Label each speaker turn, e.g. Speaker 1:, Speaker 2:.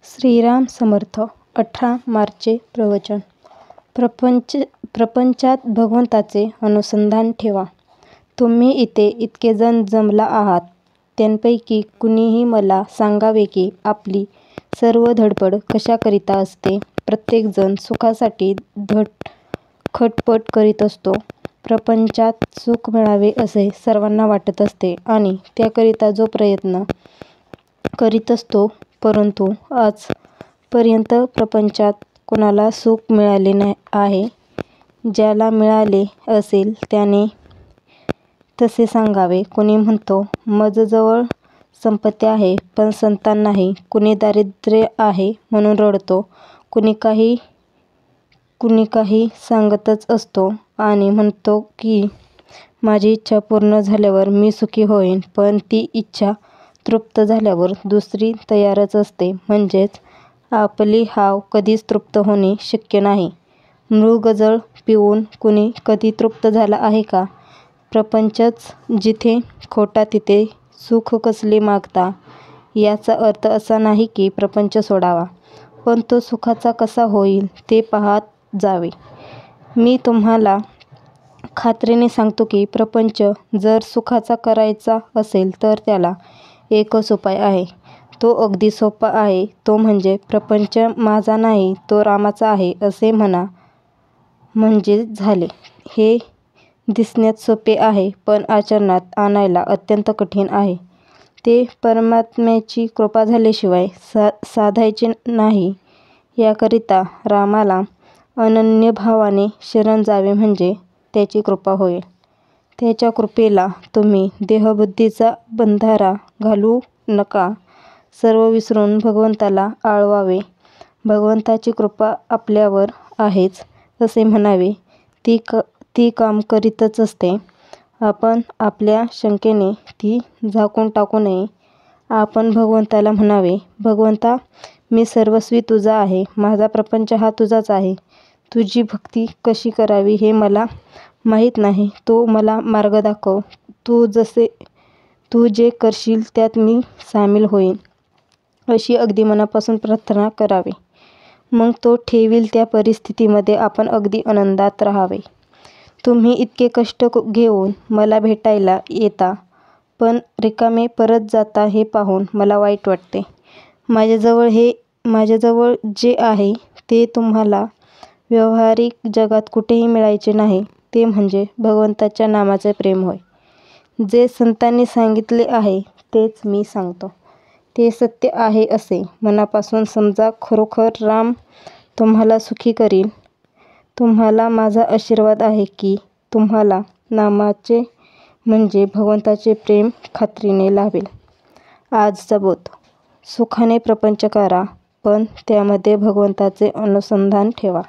Speaker 1: श्रीराम समर्थ. 18 मार्चचे प्रवचन. प्रपंचात भगवंताचे अनुसंधान ठेवा. तुम्ही इथे इतके जण जमला आहात, त्यांपैकी कुणीही मला सांगावे की आपली सर्व धडपड कशाकरिता असते. प्रत्येकजण सुखासाठी खटपट करीत असतो. प्रपंचात सुख मिळावे असे सर्वांना वाटत असते आणि त्याकरिता जो प्रयत्न करीत असतो, परंतु आजपर्यंत प्रपंचात कोणाला सुख मिळाले आहे? ज्याला मिळाले असेल त्याने तसे सांगावे. कुणी म्हणतो, मजजवळ संपत्ती आहे पण संतान नाही. कुणी दारिद्र्य आहे म्हणून रडतो. कुणी काही सांगतच असतो आणि म्हणतो की माझी इच्छा पूर्ण झाल्यावर मी सुखी होईन. पण ती इच्छा तृप्त झाल्यावर दुसरी तयारच असते. म्हणजेच आपली हाव कधीच तृप्त होणे शक्य नाही. मृगजळ पिऊन कुणी कधी तृप्त झाला आहे का? प्रपंचच जिथे खोटा तिथे सुख कसले मागता? याचा अर्थ असा नाही की प्रपंच सोडावा, पण तो सुखाचा कसा होईल ते पाहत जावे. मी तुम्हाला खात्रीने सांगतो की प्रपंच जर सुखाचा करायचा असेल तर त्याला एकच उपाय आहे. तो अगदी सोपा आहे. तो म्हणजे प्रपंच माझा नाही, तो रामाचा आहे असे म्हणा, म्हणजे झाले. हे दिसण्यात सोपे आहे पण आचरणात आणायला अत्यंत कठीण आहे. ते परमात्म्याची कृपा झाल्याशिवाय साधायचे नाही. याकरिता रामाला अनन्यभावाने शरण जावे म्हणजे त्याची कृपा होईल. त्याच्या कृपेला तुम्ही देहबुद्धीचा बंधारा घालू नका. सर्व विसरून भगवंताला आळवावे. भगवंताची कृपा आपल्यावर आहेच असे म्हणावे. ती काम करीतच असते. आपण आपल्या शंकेने ती झाकून टाकू नये. आपण भगवंताला म्हणावे, भगवंता, मी सर्वस्वी तुझा आहे. माझा प्रपंच हा तुझाच आहे. तुझी भक्ती कशी करावी हे मला माहीत नाही. तू मला मार्ग दाखव. तू जे करशील त्यात मी सामील होईन अशी अगदी मनापासून प्रार्थना करावी. मग तो ठेवील त्या परिस्थितीमध्ये आपण अगदी आनंदात राहावे. तुम्ही इतके कष्ट घेऊन मला भेटायला येता पण रिकामे परत जाता हे पाहून मला वाईट वाटते. माझ्याजवळ जे आहे ते तुम्हाला व्यावहारिक जगात कुठेही मिळायचे नाही. ते म्हणजे भगवंताच्या नामाचे प्रेम होय. जे संतांनी सांगितले आहे तेच मी सांगतो. ते सत्य आहे असे मनापासून समजा. खरोखर राम तुम्हाला सुखी करील. तुम्हाला माझा आशीर्वाद आहे की तुम्हाला नामाचे म्हणजे भगवंताचे प्रेम खात्रीने लाभेल. आजचा बोध. सुखाने प्रपंच करा पण त्यामध्ये भगवंताचे अनुसंधान ठेवा.